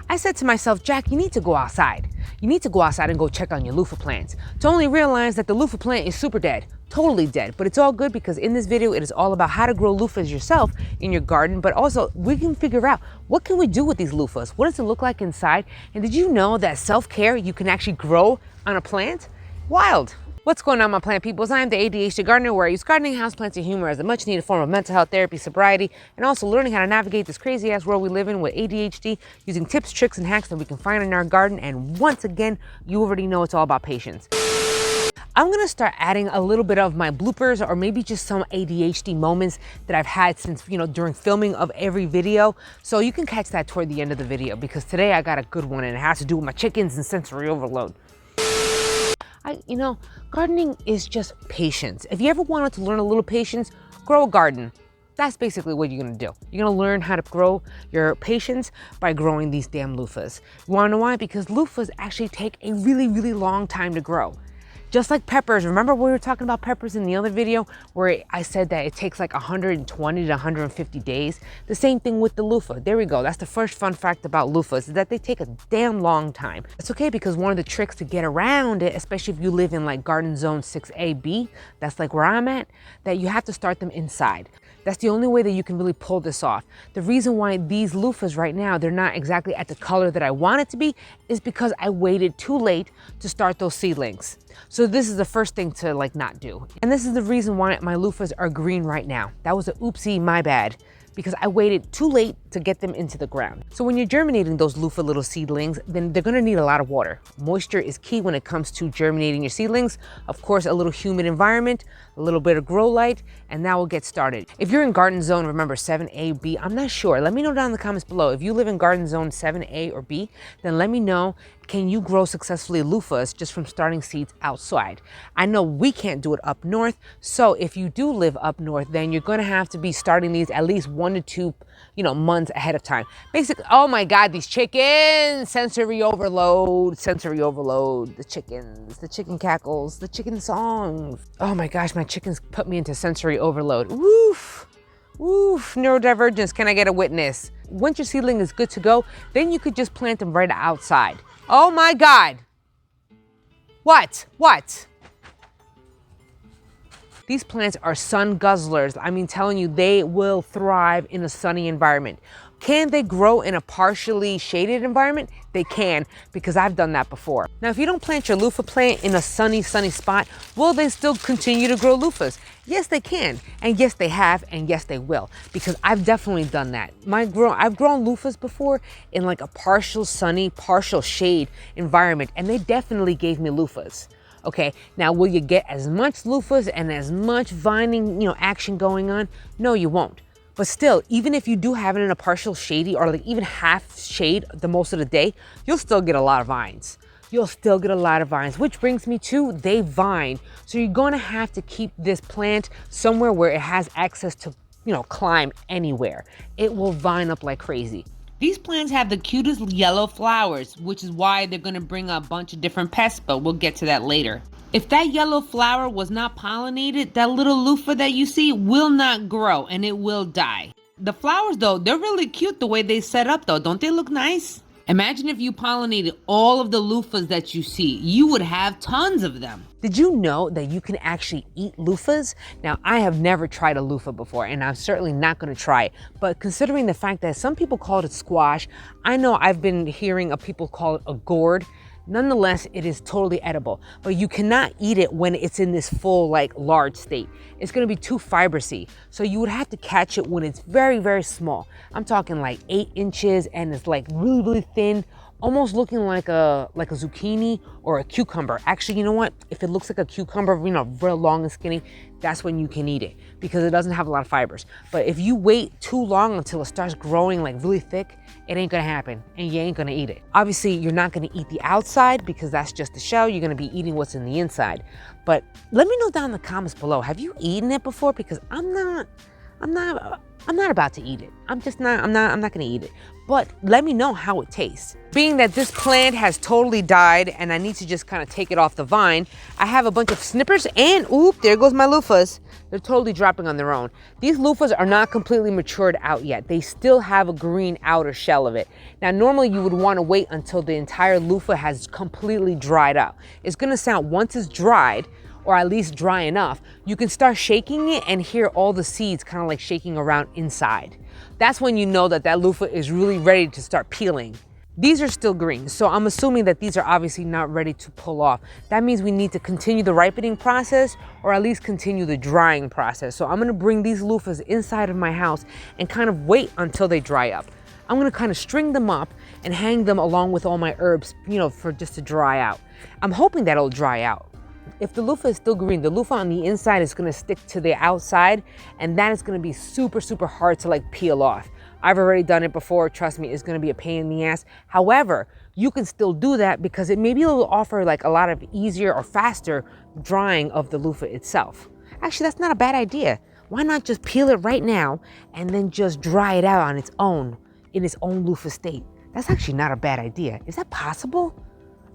I said to myself, Jack, you need to go outside. You need to go outside and go check on your loofah plants. To only realize that the loofah plant is super dead, totally dead. But it's all good because in this video, it is all about how to grow loofahs yourself in your garden, but also we can figure out what can we do with these loofahs? What does it look like inside? And did you know that self-care, you can actually grow on a plant? Wild. What's going on, my plant peoples? I am the ADHD gardener, where I use gardening, houseplants, and humor as a much needed form of mental health therapy, sobriety, and also learning how to navigate this crazy ass world we live in with ADHD, using tips, tricks, and hacks that we can find in our garden. And once again, you already know it's all about patience. I'm gonna start adding a little bit of my bloopers, or maybe just some ADHD moments that I've had since, during filming of every video. So you can catch that toward the end of the video, because today I got a good one and it has to do with my chickens and sensory overload. Gardening is just patience. If you ever wanted to learn a little patience, grow a garden. That's basically what you're gonna do. You're gonna learn how to grow your patience by growing these damn loofahs. You wanna know why? Because loofahs actually take a really, really long time to grow. Just like peppers. Remember we were talking about peppers in the other video where I said that it takes like 120 to 150 days? The same thing with the loofah. There we go. That's the first fun fact about loofahs, is that they take a damn long time. It's okay, because one of the tricks to get around it, especially if you live in like garden zone 6A, B, that's like where I'm at, that you have to start them inside. That's the only way that you can really pull this off. The reason why these loofahs right now, they're not exactly at the color that I want it to be, is because I waited too late to start those seedlings. So this is the first thing to not do. And this is the reason why my loofahs are green right now. That was an oopsie, my bad, because I waited too late to get them into the ground. So when you're germinating those loofah little seedlings, then they're gonna need a lot of water. Moisture is key when it comes to germinating your seedlings. Of course, a little humid environment, a little bit of grow light, and now we'll get started. If you're in garden zone, remember 7A, B, I'm not sure. Let me know down in the comments below. If you live in garden zone 7A or B, then let me know, can you grow successfully loofahs just from starting seeds outside? I know we can't do it up north, so if you do live up north, then you're gonna have to be starting these at least 1 to 2 months ahead of time. Basically, oh my God, these chickens, sensory overload, the chickens, the chicken cackles, the chicken songs. Oh my gosh, my chickens put me into sensory overload. Woof, woof, neurodivergence, can I get a witness? Once your seedling is good to go, then you could just plant them right outside. Oh my God. What? These plants are sun guzzlers. I mean, telling you, they will thrive in a sunny environment. Can they grow in a partially shaded environment? They can, because I've done that before. Now, if you don't plant your loofah plant in a sunny spot, will they still continue to grow loofahs? Yes, they can. And yes, they have. And yes, they will, because I've definitely done that. I've grown loofahs before in like a partial sunny, partial shade environment, and they definitely gave me loofahs. Okay, now will you get as much loofahs and as much vining, action going on? No, you won't. But still, even if you do have it in a partial shady or like even half shade the most of the day, you'll still get a lot of vines. Which brings me to, they vine. So you're gonna have to keep this plant somewhere where it has access to, climb anywhere. It will vine up like crazy. These plants have the cutest yellow flowers, which is why they're gonna bring a bunch of different pests, but we'll get to that later. If that yellow flower was not pollinated, that little loofah that you see will not grow and it will die. The flowers though, they're really cute the way they set up though. Don't they look nice? Imagine if you pollinated all of the loofahs that you see. You would have tons of them. Did you know that you can actually eat loofahs? Now, I have never tried a loofah before, and I'm certainly not gonna try it. But considering the fact that some people call it squash, I know I've been hearing of people call it a gourd. Nonetheless, it is totally edible, but you cannot eat it when it's in this full, large state. It's gonna be too fibrous-y. So you would have to catch it when it's very, very small. I'm talking like 8 inches, and it's like really, really thin, almost looking like a zucchini or a cucumber. Actually, you know what? If it looks like a cucumber, real long and skinny, that's when you can eat it, because it doesn't have a lot of fibers. But if you wait too long until it starts growing really thick, it ain't gonna happen, and you ain't gonna eat it. Obviously, you're not gonna eat the outside because that's just the shell. You're gonna be eating what's in the inside. But let me know down in the comments below, have you eaten it before? Because I'm I'm not about to eat it. I'm not gonna eat it. But let me know how it tastes. Being that this plant has totally died and I need to just kind of take it off the vine, I have a bunch of snippers and oop, there goes my loofahs. They're totally dropping on their own. These loofahs are not completely matured out yet. They still have a green outer shell of it. Now, normally you would want to wait until the entire loofah has completely dried up. It's gonna sound, once it's dried, or at least dry enough, you can start shaking it and hear all the seeds kind of like shaking around inside. That's when you know that that loofah is really ready to start peeling. These are still green, so I'm assuming that these are obviously not ready to pull off. That means we need to continue the ripening process or at least continue the drying process. So I'm gonna bring these loofahs inside of my house and kind of wait until they dry up. I'm gonna kind of string them up and hang them along with all my herbs, for just to dry out. I'm hoping that it'll dry out. If the loofah is still green, the loofah on the inside is gonna stick to the outside, and that is gonna be super, super hard to like peel off. I've already done it before. Trust me, it's gonna be a pain in the ass. However, you can still do that because maybe it'll offer like a lot of easier or faster drying of the loofah itself. Actually, that's not a bad idea. Why not just peel it right now and then just dry it out on its own, in its own loofah state? That's actually not a bad idea. Is that possible?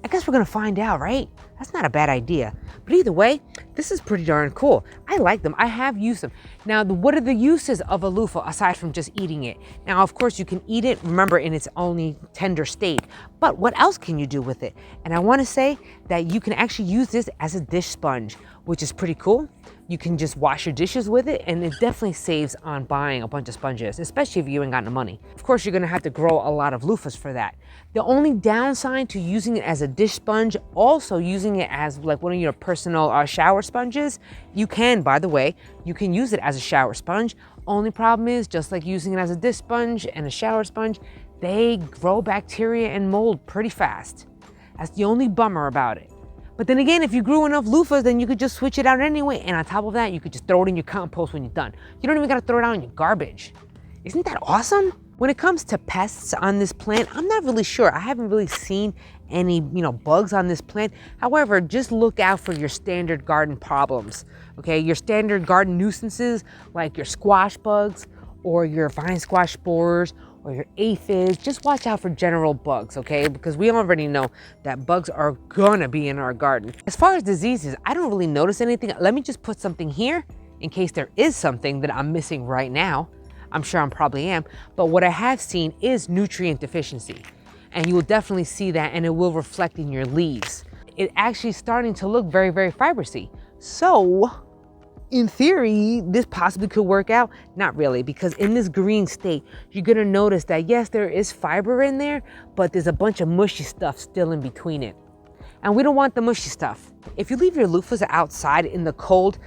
I guess we're gonna find out, right? That's not a bad idea. But either way, this is pretty darn cool. I like them. I have used them. Now, what are the uses of a loofah aside from just eating it? Now, of course, you can eat it, remember, in its only tender state. But what else can you do with it? And I wanna say that you can actually use this as a dish sponge, which is pretty cool. You can just wash your dishes with it, and it definitely saves on buying a bunch of sponges, especially if you ain't got no money. Of course, you're gonna have to grow a lot of loofahs for that. The only downside to using it as a dish sponge, also using it as like one of your personal shower sponges, you can, by the way, you can use it as a shower sponge. Only problem is, just like using it as a dish sponge and a shower sponge, they grow bacteria and mold pretty fast. That's the only bummer about it. But then again, if you grew enough loofahs, then you could just switch it out anyway. And on top of that, you could just throw it in your compost when you're done. You don't even gotta throw it out in your garbage. Isn't that awesome? When it comes to pests on this plant, I'm not really sure. I haven't really seen any, bugs on this plant. However, just look out for your standard garden problems, okay? Your standard garden nuisances, like your squash bugs or your vine squash spores or your aphids. Just watch out for general bugs, okay? Because we already know that bugs are gonna be in our garden. As far as diseases, I don't really notice anything. Let me just put something here in case there is something that I'm missing right now. I'm sure I probably am, but what I have seen is nutrient deficiency. And you will definitely see that, and it will reflect in your leaves. It actually is starting to look very, very fibrous-y. So, in theory, this possibly could work out. Not really, because in this green state, you're gonna notice that yes, there is fiber in there, but there's a bunch of mushy stuff still in between it. And we don't want the mushy stuff. If you leave your loofahs outside in the cold,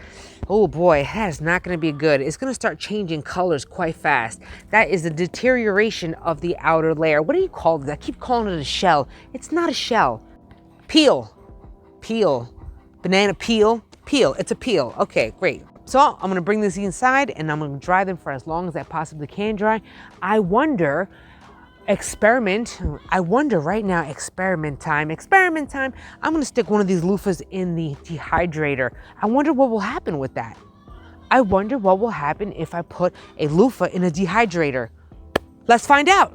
oh boy, that is not gonna be good. It's gonna start changing colors quite fast. That is a deterioration of the outer layer. What do you call it? I keep calling it a shell. It's not a shell. Peel, banana peel, it's a peel. Okay, great. So I'm gonna bring this inside and I'm gonna dry them for as long as I possibly can dry. I wonder right now, experiment time. I'm gonna stick one of these loofahs in the dehydrator. I wonder what will happen with that. I wonder what will happen if I put a loofah in a dehydrator. Let's find out.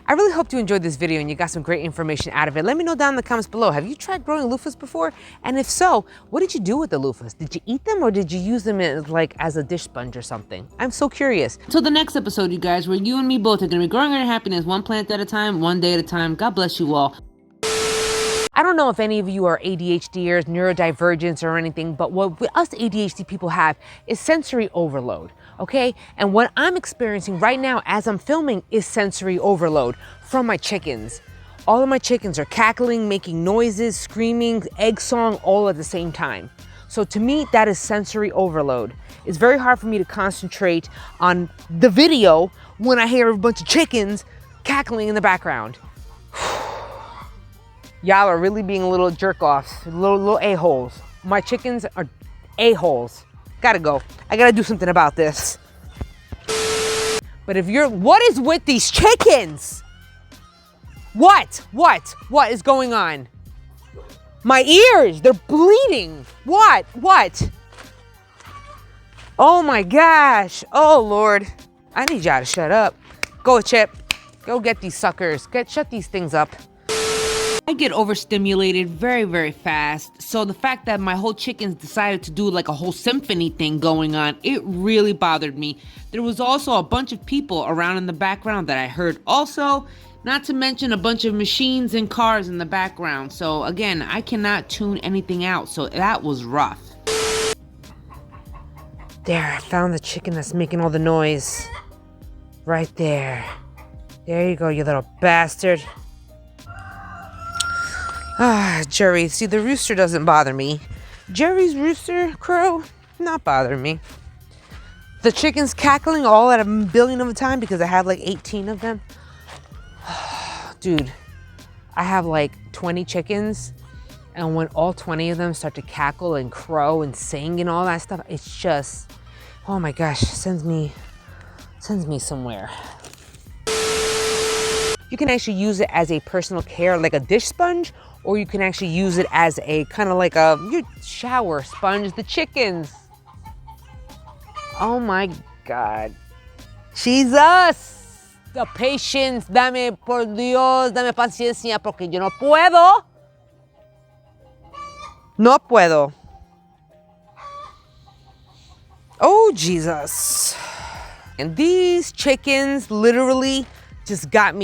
I really hope you enjoyed this video and you got some great information out of it. Let me know down in the comments below. Have you tried growing loofahs before? And if so, what did you do with the loofahs? Did you eat them or did you use them as a dish sponge or something? I'm so curious. Until the next episode, you guys, where you and me both are going to be growing our happiness one plant at a time, one day at a time. God bless you all. I don't know if any of you are ADHDers, neurodivergents or anything, but what us ADHD people have is sensory overload, okay? And what I'm experiencing right now as I'm filming is sensory overload from my chickens. All of my chickens are cackling, making noises, screaming, egg song, all at the same time. So to me, that is sensory overload. It's very hard for me to concentrate on the video when I hear a bunch of chickens cackling in the background. Y'all are really being little jerk-offs, little a-holes. My chickens are a-holes. Gotta go. I gotta do something about this. But what is with these chickens? What is going on? My ears, they're bleeding. What? Oh my gosh. Oh Lord. I need y'all to shut up. Go, Chip. Go get these suckers. Shut these things up. I get overstimulated very, very fast. So the fact that my whole chickens decided to do like a whole symphony thing going on, it really bothered me. There was also a bunch of people around in the background that I heard also, not to mention a bunch of machines and cars in the background. So again, I cannot tune anything out. So that was rough. There, I found the chicken that's making all the noise. Right there. There you go, you little bastard. Ah, Jerry. See, the rooster doesn't bother me. Jerry's rooster crow, not bother me. The chicken's cackling all at a billion of a time because I have like 18 of them. Dude, I have like 20 chickens, and when all 20 of them start to cackle and crow and sing and all that stuff, it's just, oh my gosh, sends me somewhere. You can actually use it as a personal care, like a dish sponge, or you can actually use it as a kind of like a shower sponge. The chickens. Oh my God. Jesus. The patience. Dame, por Dios, dame paciencia, porque yo no puedo. No puedo. Oh, Jesus. And these chickens literally just got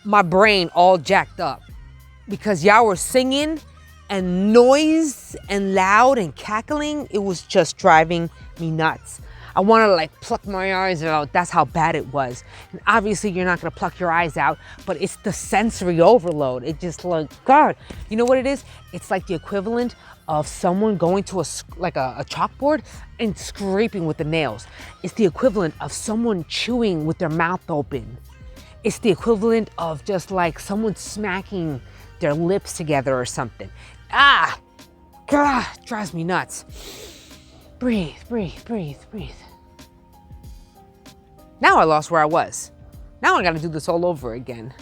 my brain all jacked up. Because y'all were singing and noise and loud and cackling. It was just driving me nuts. I wanted to like pluck my eyes out. That's how bad it was. And obviously you're not gonna pluck your eyes out, but it's the sensory overload. It just like, God, you know what it is? It's like the equivalent of someone going to a chalkboard and scraping with the nails. It's the equivalent of someone chewing with their mouth open. It's the equivalent of just like someone smacking their lips together or something. Ah, God, drives me nuts. Breathe, breathe, breathe, breathe. Now I lost where I was. Now I gotta do this all over again.